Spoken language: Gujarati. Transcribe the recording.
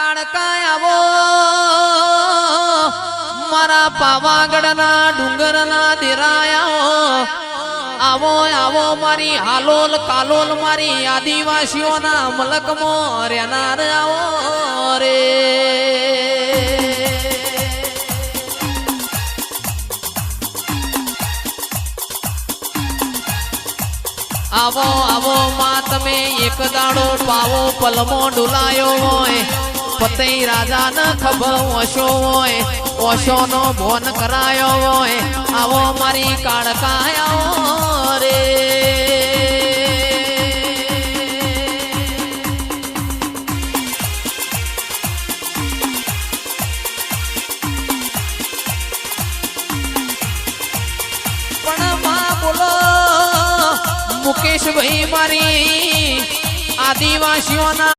કાળકા આવો મારા પાવાગઢના ડુંગરના દેરાયા આવો આવો મારી હાલોલ કાલોલ મારી આદિવાસીઓના મલકમાં રહેનાર આવો રે આવો આવો માં તમે એક દાડો પાવો પલમો ડુલાયો હોય પતઈ રાજા ન ખબર ઓશો હોય ઓશો નો ભોન કરાયો હોય આવો મારી કાળકા આવો રે પણ માં બોલો મુકેશભાઈ મારી આદિવાસીઓના